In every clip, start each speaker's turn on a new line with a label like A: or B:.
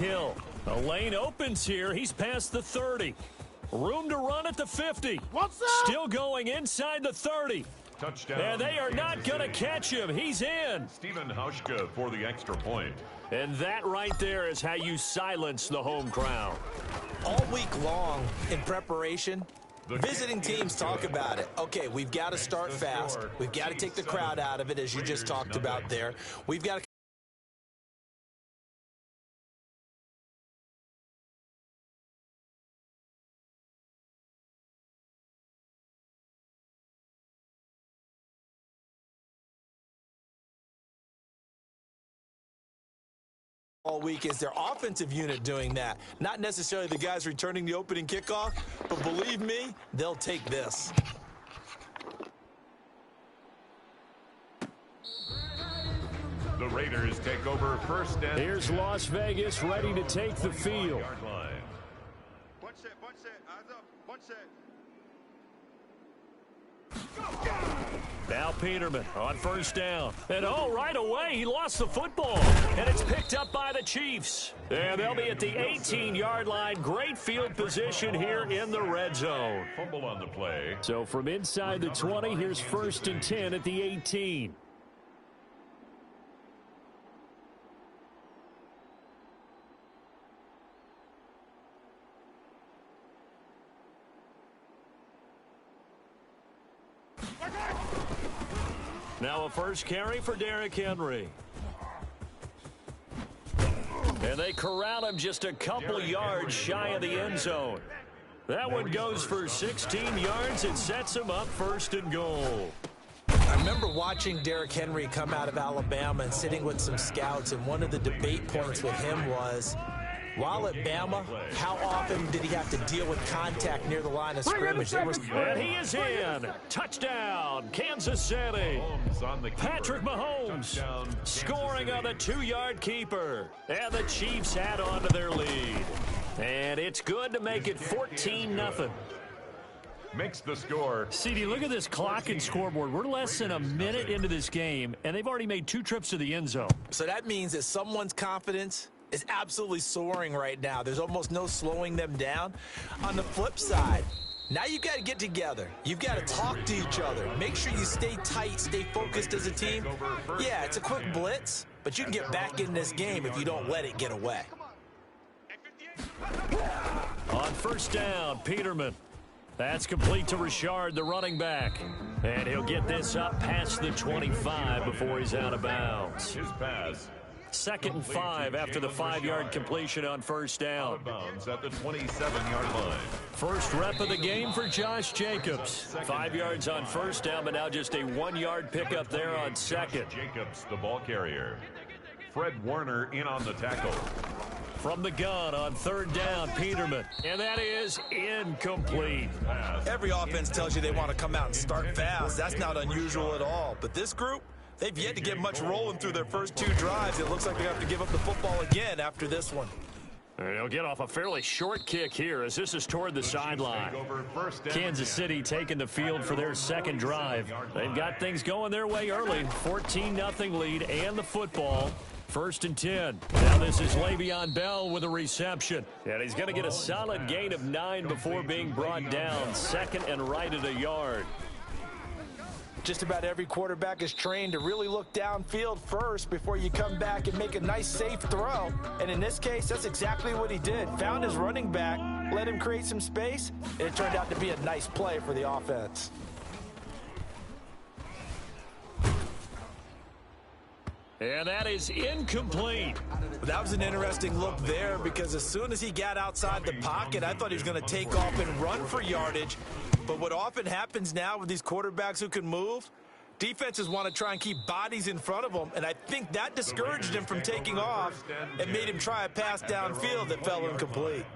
A: Hill. A lane opens here. He's past the 30. Room to run at the 50.
B: What's up?
A: Still going inside the 30.
C: Touchdown.
A: And they are not going to catch him. He's in.
C: Stephen Hauschka for the extra point.
A: And that right there is how you silence the home crowd.
D: All week long in preparation, visiting teams talk about it. Okay, we've got to start fast. We've got to take the crowd out of it, as you just talked about there. We've got to all week is their offensive unit doing that. Not necessarily the guys returning the opening kickoff, but believe me, they'll take this.
C: The Raiders take over first and...
A: Here's Las Vegas ready to take the field.
B: Bunch set, eyes up, bunch set.
A: Now Peterman on first down. And right away, he lost the football. And it's picked up by the Chiefs. And they'll be at the 18-yard line. Great field position here in the red zone.
C: Fumble on the play.
A: So from inside the 20, here's first and 10 at the 18. Now a first carry for Derrick Henry. And they corral him just a couple yards shy of the end zone. That one goes for 16 yards. It sets him up first and goal.
D: I remember watching Derrick Henry come out of Alabama and sitting with some scouts, and one of the debate points with him was, while at Bama, how often did he have to deal with contact near the line of scrimmage?
A: And he is in. Touchdown, Kansas City. Patrick Mahomes scoring on the 2-yard keeper. And the Chiefs add on to their lead. And it's good to make it 14-0.
C: Makes the score.
A: CD, look at this clock and scoreboard. We're less than a minute into this game, and they've already made 2 trips to the end zone.
D: So that means that someone's confidence is absolutely soaring right now. There's almost no slowing them down. On the flip side, now you've got to get together. You've got to talk to each other. Make sure you stay tight, stay focused as a team. Yeah, it's a quick blitz, but you can get back in this game if you don't let it get away.
A: On first down, Peterman. That's complete to Richard, the running back. And he'll get this up past the 25 before he's out of bounds.
C: His pass.
A: 2nd and 5 after the 5-yard completion on first down.
C: Out of bounds at the 27-yard line.
A: First rep of the game for Josh Jacobs. 5 yards on first down, but now just a 1-yard pickup there on second.
C: Jacobs, the ball carrier. Fred Warner in on the tackle.
A: From the gun on third down, Peterman. And that is incomplete.
D: Every offense tells you they want to come out and start fast. That's not unusual at all. But this group, they've yet to get much rolling through their first 2 drives. It looks like they have to give up the football again after this one.
A: And he'll get off a fairly short kick here as this is toward the sideline. Kansas City taking the field for their second drive. They've got things going their way early. 14-0 lead and the football. First and 10. Now this is Le'Veon Bell with a reception. And he's going to get a solid gain of 9 before being brought down. Second and right at a yard.
D: Just about every quarterback is trained to really look downfield first before you come back and make a nice, safe throw. And in this case, that's exactly what he did. Found his running back, let him create some space, and it turned out to be a nice play for the offense.
A: And that is incomplete.
D: That was an interesting look there because as soon as he got outside the pocket, I thought he was going to take off and run for yardage. But what often happens now with these quarterbacks who can move, defenses want to try and keep bodies in front of them, and I think that discouraged him from taking off and made him try a pass downfield that fell incomplete.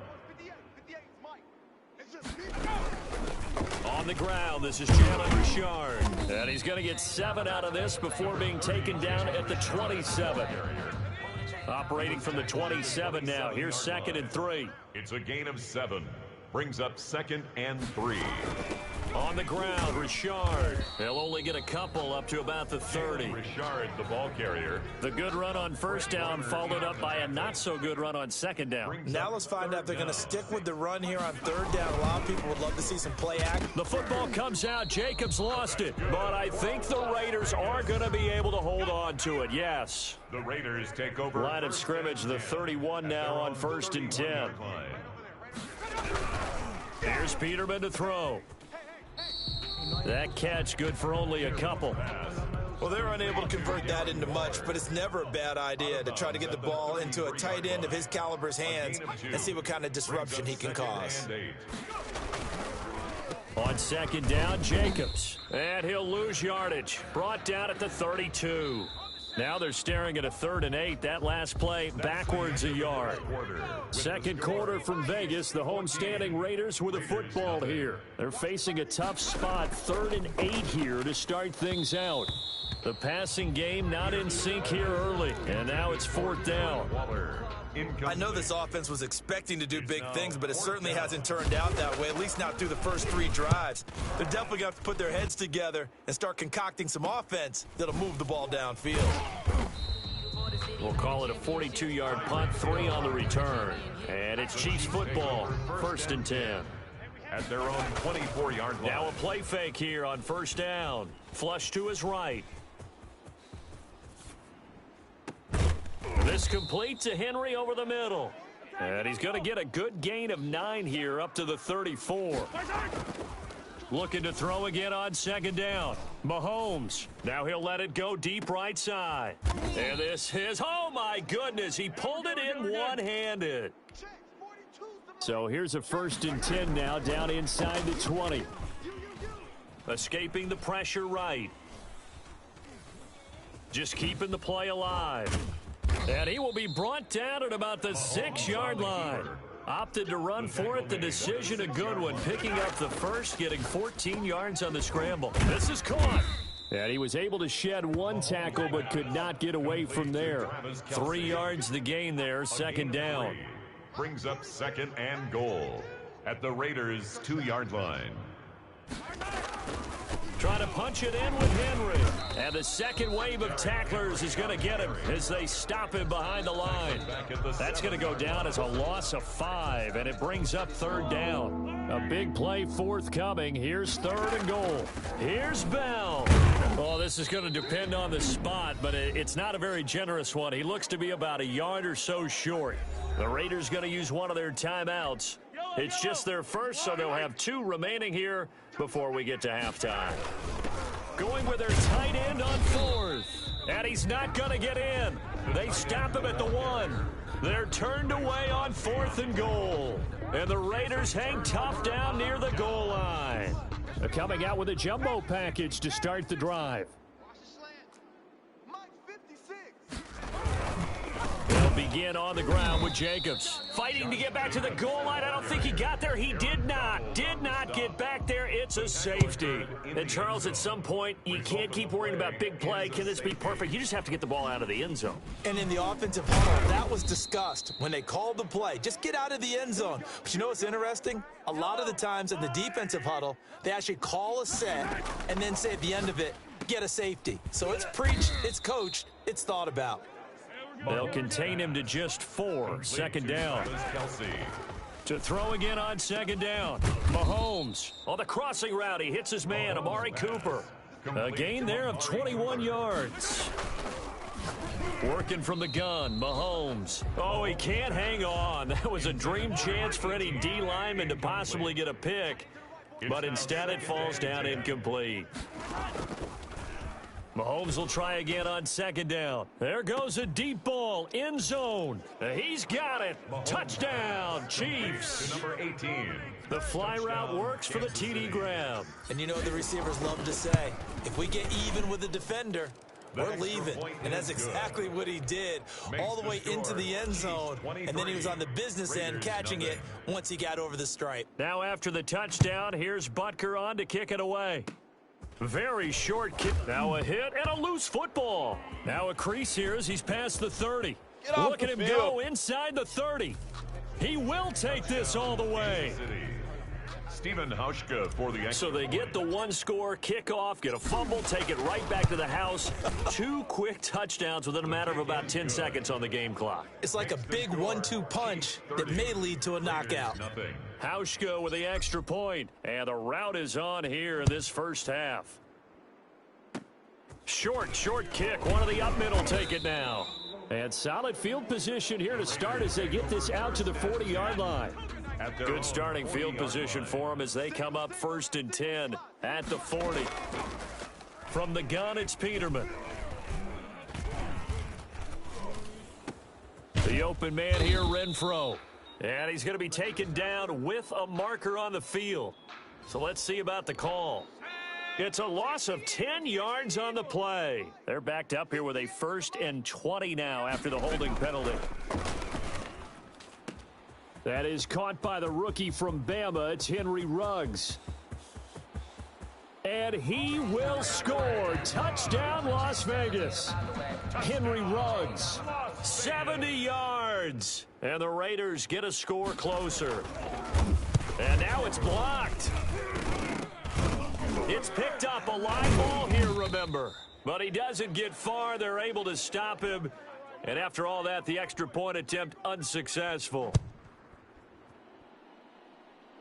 A: On the ground, this is Jalen Richard. And he's going to get 7 out of this before being taken down at the 27. Operating from the 27 now. Here's 2nd and 3.
C: It's a gain of 7. Brings up 2nd and 3.
A: On the ground, Richard. They'll only get a couple up to about the 30.
C: Richard, the ball carrier.
A: The good run on first down followed up by a not-so-good run on second down.
D: Now let's find out if they're going to stick with the run here on third down. A lot of people would love to see some play action.
A: The football comes out. Jacobs lost it. But I think the Raiders are going to be able to hold on to it, yes.
C: The Raiders take over.
A: Line of scrimmage, the 31 now on 1st and 10. Here's Peterman to throw. That catch good for only a couple.
D: Well, they're unable to convert that into much, but it's never a bad idea to try to get the ball into a tight end of his caliber's hands and see what kind of disruption he can cause.
A: On second down, Jacobs. And he'll lose yardage. Brought down at the 32. Now they're staring at a 3rd and 8. That last play backwards a yard. Second quarter from Vegas. The homestanding Raiders with a football here. They're facing a tough spot. 3rd and 8 here to start things out. The passing game not in sync here early. And now it's 4th down.
D: I know this offense was expecting to do big things, but it certainly hasn't turned out that way, at least not through the first 3 drives. They're definitely going to have to put their heads together and start concocting some offense that'll move the ball downfield.
A: We'll call it a 42-yard punt, 3 on the return. And it's Chiefs football, 1st and 10.
C: At their own 24-yard line.
A: Now a play fake here on 1st down. Flush to his right. This complete to Henry over the middle. And he's going to get a good gain of 9 here up to the 34. Looking to throw again on 2nd down. Mahomes. Now he'll let it go deep right side. And this is, oh my goodness, he pulled it in one-handed. So here's a 1st and 10 now down inside the 20. Escaping the pressure right. Just keeping the play alive. And he will be brought down at about the 6-yard line. Opted to run for it. The decision a good one. Picking up the first, getting 14 yards on the scramble. This is caught. And he was able to shed 1 tackle but could not get away from there. 3 yards the gain there, 2nd down.
C: Brings up 2nd and goal at the Raiders' 2-yard line.
A: Trying to punch it in with Henry. And the second wave of tacklers is going to get him as they stop him behind the line. That's going to go down as a loss of 5, and it brings up 3rd down. A big play forthcoming. Here's 3rd and goal. Here's Bell. Oh, this is going to depend on the spot, but it's not a very generous one. He looks to be about a yard or so short. The Raiders going to use one of their timeouts. It's just their first, so they'll have 2 remaining here before we get to halftime. Going with their tight end on 4th. And he's not going to get in. They stop him at the 1. They're turned away on 4th and goal. And the Raiders hang tough down near the goal line. They're coming out with a jumbo package to start the drive. They'll begin on the ground with Jacobs. Fighting to get back to the goal line. I don't think he got there. He did not. Did not get back there. It's a safety. And, Charles, at some point, you can't keep worrying about big play. Can this be perfect? You just have to get the ball out of the end zone.
D: And in the offensive huddle, that was discussed when they called the play. Just get out of the end zone. But you know what's interesting? A lot of the times in the defensive huddle, they actually call a set and then say at the end of it, get a safety. So it's preached, it's coached, it's thought about.
A: They'll contain him to just 4. 2nd down. To throw again on 2nd down. Mahomes on the crossing route. He hits his man, Amari Cooper. A gain there of 21 yards. Working from the gun, Mahomes. Oh, he can't hang on. That was a dream chance for any D lineman to possibly get a pick. But instead it falls down incomplete. Mahomes will try again on 2nd down. There goes a deep ball, end zone. He's got it. Touchdown, Chiefs.
C: Number 18.
A: The fly route works for the TD grab.
D: And you know what the receivers love to say? If we get even with the defender, we're leaving. And that's exactly what he did, all the way into the end zone. And then he was on the business end catching it once he got over the stripe.
A: Now after the touchdown, here's Butker on to kick it away. Very short kick. Now a hit and a loose football. Now a crease here as he's past the 30. Look at him go inside the 30. He will take this all the way.
C: Steven Hauschka for the
A: So they get the one-score kickoff, get a fumble, take it right back to the house. 2 quick touchdowns within a matter of about 10 seconds on the game clock.
D: It's like a big 1-2 punch that may lead to a knockout.
A: Hauschka with the extra point, and the route is on here in this first half. Short kick. One of the up middle take it now. And solid field position here to start as they get this out to the 40-yard line. Good starting field position for them as they come up 1st and 10 at the 40. From the gun, it's Peterman. The open man here, Renfro. And he's going to be taken down with a marker on the field. So let's see about the call. It's a loss of 10 yards on the play. They're backed up here with a 1st and 20 now after the holding penalty. That is caught by the rookie from Bama. It's Henry Ruggs. And he will score. Touchdown, Las Vegas. Henry Ruggs, 70 yards. And the Raiders get a score closer. And now it's blocked. It's picked up, a live ball here, remember. But he doesn't get far. They're able to stop him. And after all that, the extra point attempt unsuccessful.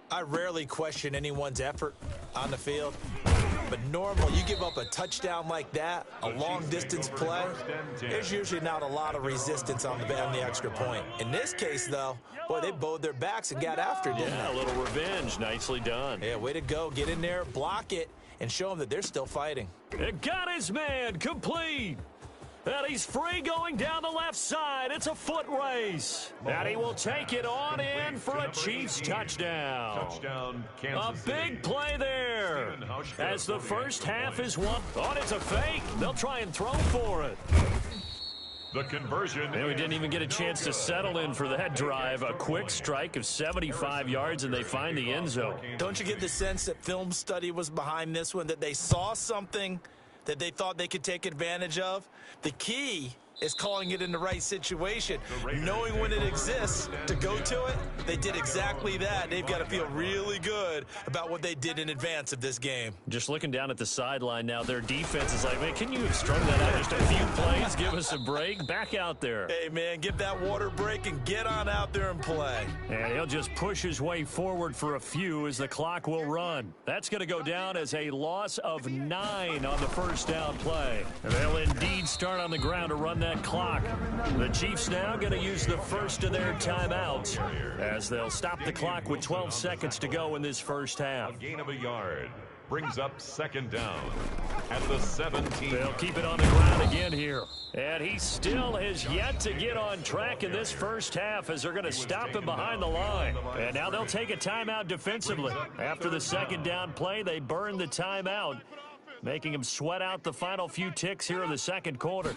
D: I rarely question anyone's effort on the field. But normally, you give up a touchdown like that, a long-distance play, there's usually not a lot of resistance on the extra point. In this case, though, boy, they bowed their backs and got after it, didn't they?
A: A little revenge. Nicely done.
D: Yeah, way to go. Get in there, block it, and show them that they're still fighting.
A: It got his man complete. And he's free going down the left side. It's a foot race. And he will take it on in for a Chiefs touchdown. A big play there. As the first half is won. Oh, it's a fake. They'll try and throw for it.
C: The conversion.
A: And we didn't even get a chance to settle in for that drive. A quick strike of 75 yards, and they find the end zone.
D: Don't you get the sense that film study was behind this one, that they saw something that they thought they could take advantage of? The key is calling it in the right situation, knowing when it exists to go to it. They did exactly that. They've got to feel really good about what they did in advance of this game.
A: Just looking down at the sideline now, their defense is like, man, can you have strung that out just a few plays? Give us a break. Back out there.
D: Hey, man, give that water break and get on out there and play.
A: And he'll just push his way forward for a few as the clock will run. That's going to go down as a loss of 9 on the first down play. And they'll indeed start on the ground to run that clock. The Chiefs now going to use the first of their timeouts as they'll stop the clock with 12 seconds to go in this first half.
C: A gain of a yard brings up 2nd down at the 17.
A: They'll keep it on the ground again here. And he still has yet to get on track in this first half as they're going to stop him behind the line. And now they'll take a timeout defensively. After the 2nd down play, they burn the timeout, making him sweat out the final few ticks here in the 2nd quarter.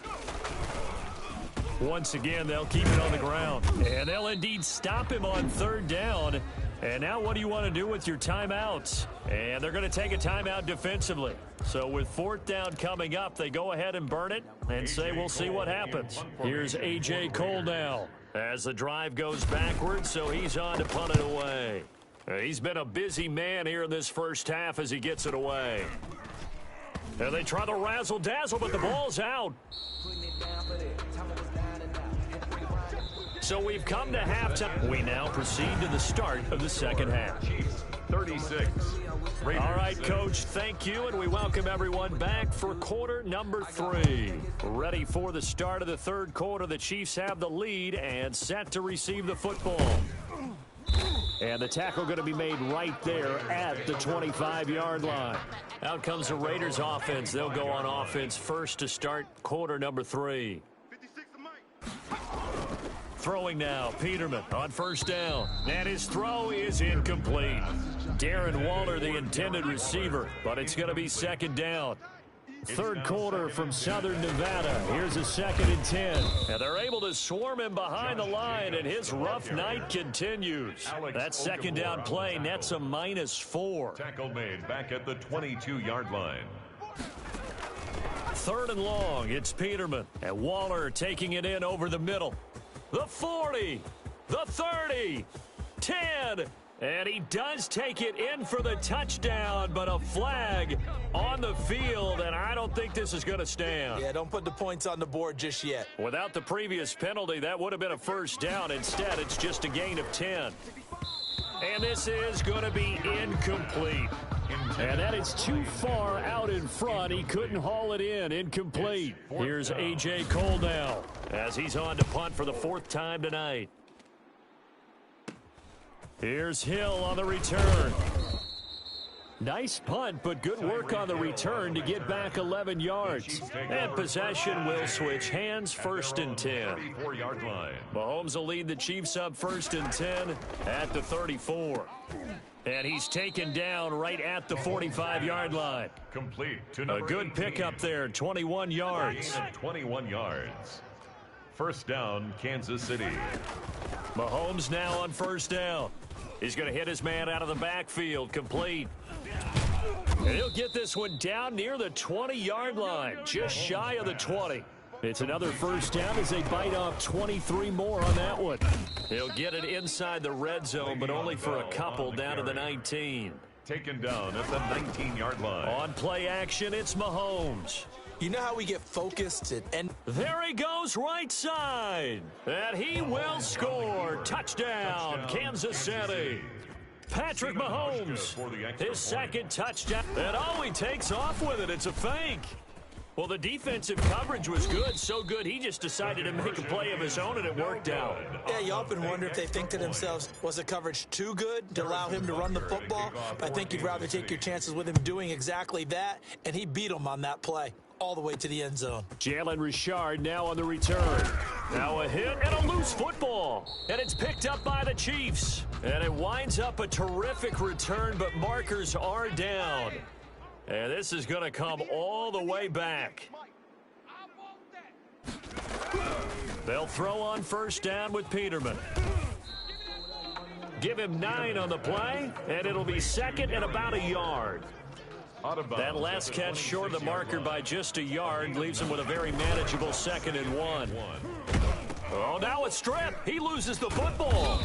A: Once again, they'll keep it on the ground. And they'll indeed stop him on 3rd down. And now what do you want to do with your timeouts? And they're going to take a timeout defensively. So with 4th down coming up, they go ahead and burn it and say we'll see what happens. Here's A.J. Cole now as the drive goes backwards, so he's on to punt it away. He's been a busy man here in this first half as he gets it away. And they try the razzle-dazzle, but the ball's out. So we've come to halftime. We now proceed to the start of the 2nd half.
C: 36. Raiders
A: All right, Coach, thank you, and we welcome everyone back for quarter number 3. Ready for the start of the 3rd quarter. The Chiefs have the lead and set to receive the football. And the tackle going to be made right there at the 25-yard line. Out comes the Raiders offense. They'll go on offense first to start quarter number 3.
B: 56 to Mike.
A: Throwing now, Peterman on 1st down. And his throw is incomplete. Darren Waller, the intended receiver, but it's going to be 2nd down. 3rd quarter from Southern Nevada. Here's a 2nd and 10. And they're able to swarm him behind the line, and his rough night continues. That 2nd down play nets a -4.
C: Tackle made back at the 22-yard line.
A: 3rd and long, it's Peterman. And Waller taking it in over the middle. The 40, the 30, 10, And he does take it in for the touchdown, but a flag on the field, and I don't think this is going to stand.
D: Yeah, don't put the points on the board just yet.
A: Without the previous penalty, that would have been a first down. Instead, it's just a gain of 10. And this is going to be incomplete. And that is too far out in front. He couldn't haul it in. Incomplete. Here's A.J. Cole now as he's on to punt for the 4th time tonight. Here's Hill on the return. Nice punt, but good work on the return to get back 11 yards. And possession will switch hands, 1st and 10. Mahomes will lead the Chiefs up 1st and 10 at the 34. And he's taken down right at the 45-yard line.
C: Complete to
A: A
C: number
A: good
C: 18.
A: pickup there, 21 yards.
C: 21 yards. First down, Kansas City.
A: Mahomes now on 1st down. He's going to hit his man out of the backfield, complete. And he'll get this one down near the 20-yard line, just shy of the 20. It's another 1st down as they bite off 23 more on that one. He'll get it inside the red zone, but only for a couple down to the 19.
C: Taken down at the 19-yard line.
A: On play action, it's Mahomes.
D: You know how we get focused and
A: There he goes right side. And he will score. Touchdown, Kansas City. Patrick Mahomes, his 2nd touchdown. And oh, he takes off with it. It's a fake. Well, the defensive coverage was good, so good he just decided to make a play of his own, and it worked out.
D: yeah, you often wonder if they think to themselves, was the coverage too good to allow him to run the football? I think you'd rather take your chances with him doing exactly that, and he beat him on that play all the way to the end zone.
A: Jalen Richard now on the return. Now a hit and a loose football. And it's picked up by the Chiefs. And it winds up a terrific return, but markers are down. And this is going to come all the way back. They'll throw on 1st down with Peterman. Give him 9 on the play, and it'll be 2nd and about a yard. That last catch short of the marker by just a yard leaves him with a very manageable 2nd and 1. Oh, now a strip. He loses the football.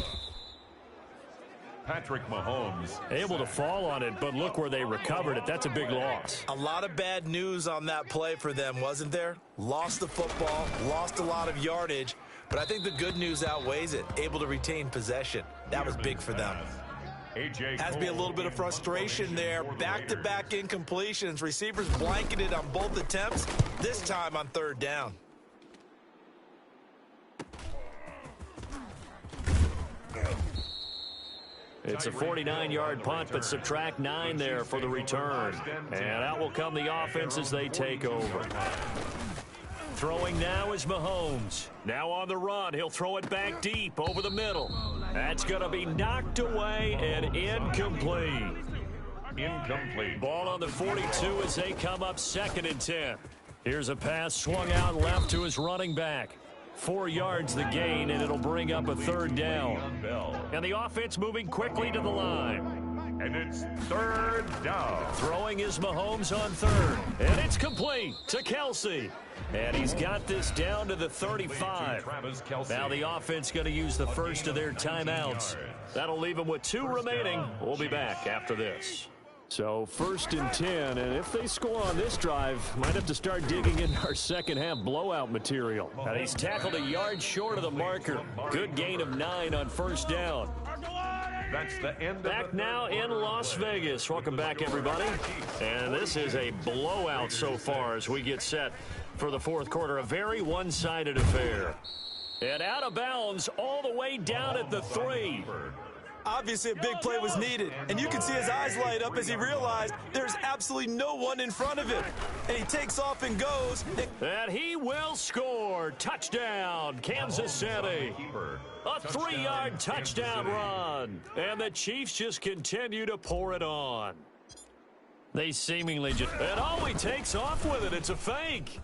C: Patrick Mahomes.
A: Able to fall on it, but look where they recovered it. That's a big loss.
D: A lot of bad news on that play for them, wasn't there? Lost the football, lost a lot of yardage, but I think the good news outweighs it. Able to retain possession. That was big for them. Has to be a little bit of frustration there. Back-to-back incompletions. Receivers blanketed on both attempts, this time on 3rd down.
A: It's a 49-yard punt, but subtract 9 there for the return. And out will come the offense as they take over. Throwing now is Mahomes. Now on the run. He'll throw it back deep over the middle. That's going to be knocked away and incomplete.
C: Incomplete.
A: Ball on the 42 as they come up 2nd and 10. Here's a pass swung out left to his running back. 4 yards the gain, and it'll bring up a 3rd down. And the offense moving quickly to the line.
C: And it's 3rd down.
A: Throwing is Mahomes on 3rd. And it's complete to Kelsey. And he's got this down to the 35. Now the offense going to use the first of their timeouts. That'll leave them with 2 remaining. We'll be back after this. So 1st and 10, and if they score on this drive, might have to start digging into our second half blowout material. And he's tackled a yard short of the marker. Good gain of 9 on 1st down.
C: That's the end.
A: Back now in Las Vegas. Welcome back, everybody. And this is a blowout so far as we get set for the 4th quarter. A very one-sided affair. And out of bounds all the way down at the 3.
D: Obviously, a big play was needed, and you can see his eyes light up as he realized there's absolutely no one in front of him. And he takes off and goes.
A: And he will score. Touchdown, Kansas City. A 3-yard touchdown run. And the Chiefs just continue to pour it on. They seemingly just... And oh, he takes off with it. It's a fake.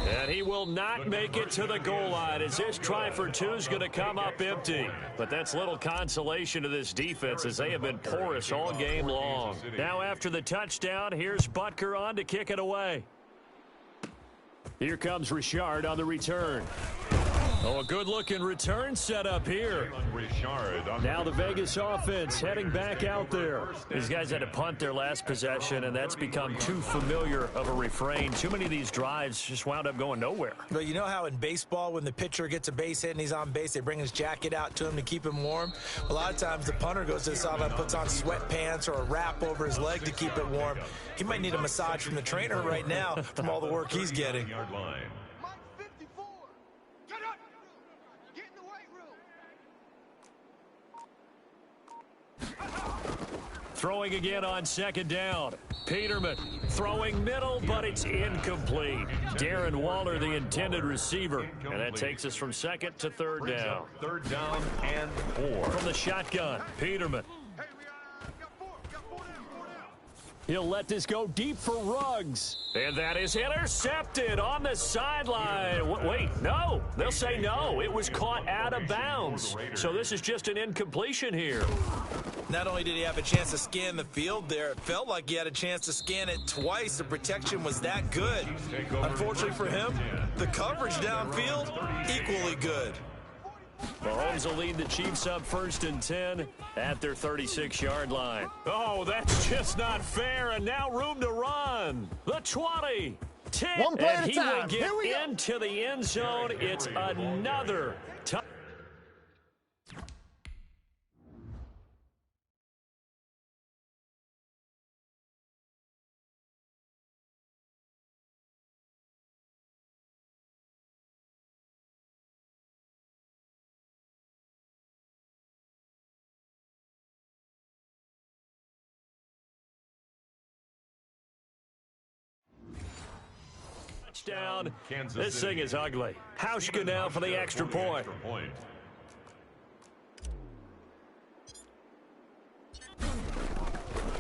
A: And he will not make it to the goal line as his try for 2 is going to come up empty. But that's little consolation to this defense as they have been porous all game long. Now after the touchdown, here's Butker on to kick it away. Here comes Richard on the return. Oh, a good-looking return setup here. Now the Vegas offense heading back out there. These guys had to punt their last possession, and that's become too familiar of a refrain. Too many of these drives just wound up going nowhere.
D: Well, you know how in baseball, when the pitcher gets a base hit and he's on base, they bring his jacket out to him to keep him warm? A lot of times the punter goes to the sideline, puts on sweatpants or a wrap over his leg to keep it warm. He might need a massage from the trainer right now from all the work he's getting.
A: Throwing again on second down. Peterman throwing middle, but it's incomplete. Darren Waller, the intended receiver. And that takes us from second to third down.
C: Third down and 4.
A: From the shotgun, Peterman. He'll let this go deep for Ruggs. And that is intercepted on the sideline. Wait, no. They'll say no. It was caught out of bounds. So this is just an incompletion here.
D: Not only did he have a chance to scan the field there, it felt like he had a chance to scan it twice. The protection was that good. Unfortunately for him, the coverage downfield, equally good.
A: Mahomes will lead the Chiefs up 1st and 10 at their 36-yard line. Oh, that's just not fair, and now room to run. The 20, 10,
E: one play
A: and
E: at a
A: he
E: time.
A: will get into the end zone. It's another touchdown. Down. This thing is ugly. Hauschka now for the extra point.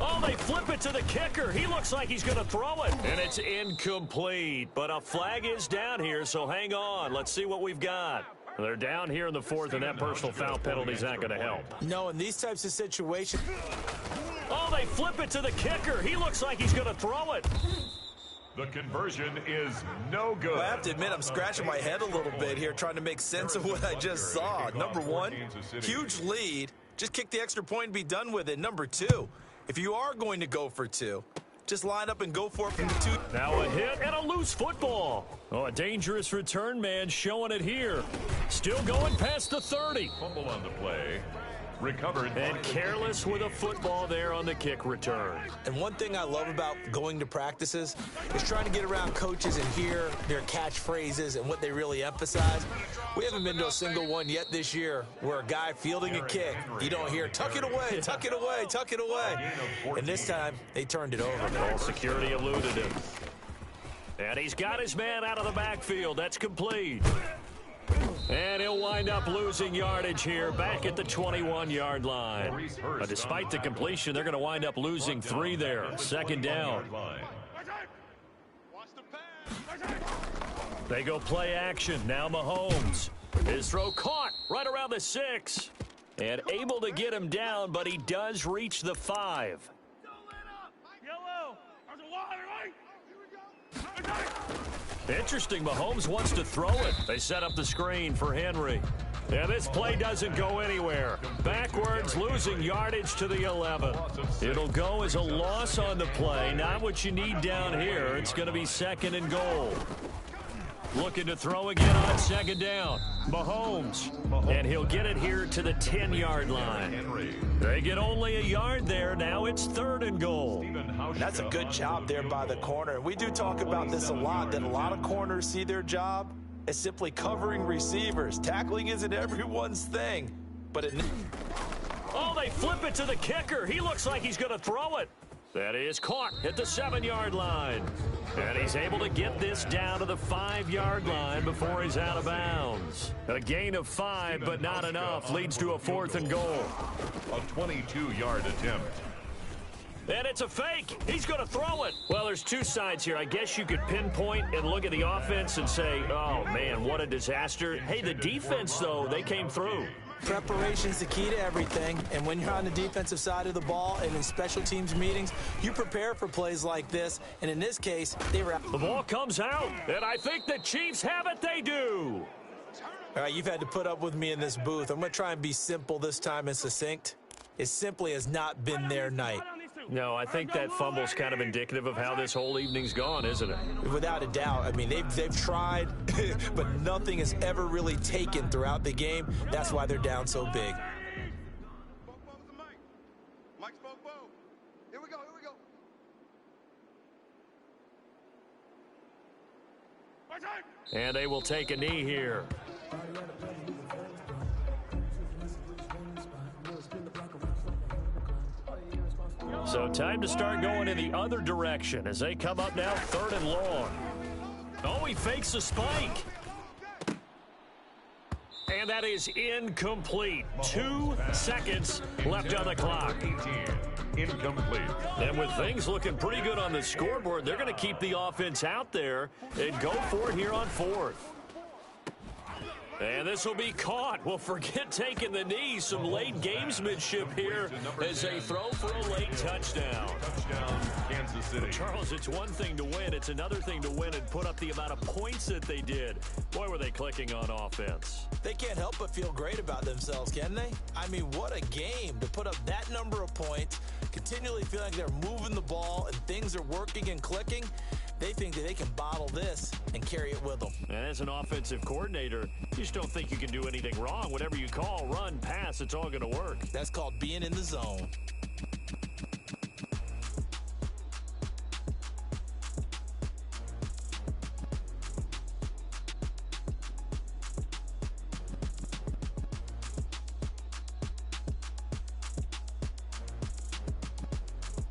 A: Oh, they flip it to the kicker. He looks like he's going to throw it. And it's incomplete. But a flag is down here, so hang on. Let's see what we've got. They're down here in the 4th, and that personal foul penalty is not going to help.
D: No, in these types of situations.
A: Oh, they flip it to the kicker. He looks like he's going to throw it.
C: The conversion is no good.
D: Well, I have to admit, I'm scratching my head a little bit here trying to make sense of what I just saw. Number one, huge lead. Just kick the extra point and be done with it. Number two, if you are going to go for two, just line up and go for it from the 2.
A: Now a hit and a loose football. Oh, a dangerous return man showing it here. Still going past the 30.
C: Fumble on the play. Recovered.
A: And careless with a football there on the kick return.
D: And one thing I love about going to practices is trying to get around coaches and hear their catchphrases and what they really emphasize. We haven't been to a single one yet this year where a guy fielding a kick, you don't hear, tuck it away, tuck it away, tuck it away. And this time, they turned it over.
A: All security eluded him. And he's got his man out of the backfield. That's complete. And he'll wind up losing yardage here back at the 21-yard line. But despite the completion, they're going to wind up losing 3 there. 2nd down. They go play action. Now Mahomes. His throw caught right around the 6. And able to get him down, but he does reach the 5. Interesting, Mahomes wants to throw it. They set up the screen for Henry. And this play doesn't go anywhere. Backwards, losing yardage to the 11. It'll go as a loss on the play. Not what you need down here. It's going to be 2nd and goal. Looking to throw again on 2nd down. Mahomes. And he'll get it here to the 10-yard line. They get only a yard there. Now it's 3rd and goal.
D: That's a good job there by the corner. And we do talk about this a lot, that a lot of corners see their job as simply covering receivers. Tackling isn't everyone's thing. But
A: oh, they flip it to the kicker. He looks like he's going to throw it. That is caught at the 7-yard line. And he's able to get this down to the 5-yard line before he's out of bounds. A gain of 5, but not enough. Leads to a 4th and goal.
C: A 22-yard attempt.
A: And it's a fake. He's going to throw it. Well, there's 2 sides here. I guess you could pinpoint and look at the offense and say, oh, man, what a disaster. Hey, the defense, though, they came through.
D: Preparation's the key to everything, and when you're on the defensive side of the ball and in special teams meetings, you prepare for plays like this, and in this case, they were out.
A: The ball comes out, and I think the Chiefs have it. They do.
D: All right, you've had to put up with me in this booth. I'm going to try and be simple this time and succinct. It simply has not been their night.
A: No, I think that fumble's kind of indicative of how this whole evening's gone, isn't it?
D: Without a doubt. I mean, they've tried, but nothing has ever really taken throughout the game. That's why they're down so big.
B: Mike's Bo. Here we go.
A: And they will take a knee here. So time to start going in the other direction as they come up now 3rd and long. Oh, he fakes a spike. And that is incomplete. 2 seconds left on the clock.
C: Incomplete.
A: And with things looking pretty good on the scoreboard, they're going to keep the offense out there and go for it here on 4th. And this will be caught. Well, forget taking the knee. Some late gamesmanship here as they throw for a late touchdown.
C: Touchdown, Kansas City.
A: Charles, it's one thing to win. It's another thing to win and put up the amount of points that they did. Boy, were they clicking on offense.
D: They can't help but feel great about themselves, can they? I mean, what a game to put up that number of points, continually feel like they're moving the ball and things are working and clicking. They think that they can bottle this and carry it with them.
A: And as an offensive coordinator, you just don't think you can do anything wrong. Whatever you call, run, pass, it's all going to work.
D: That's called being in the zone.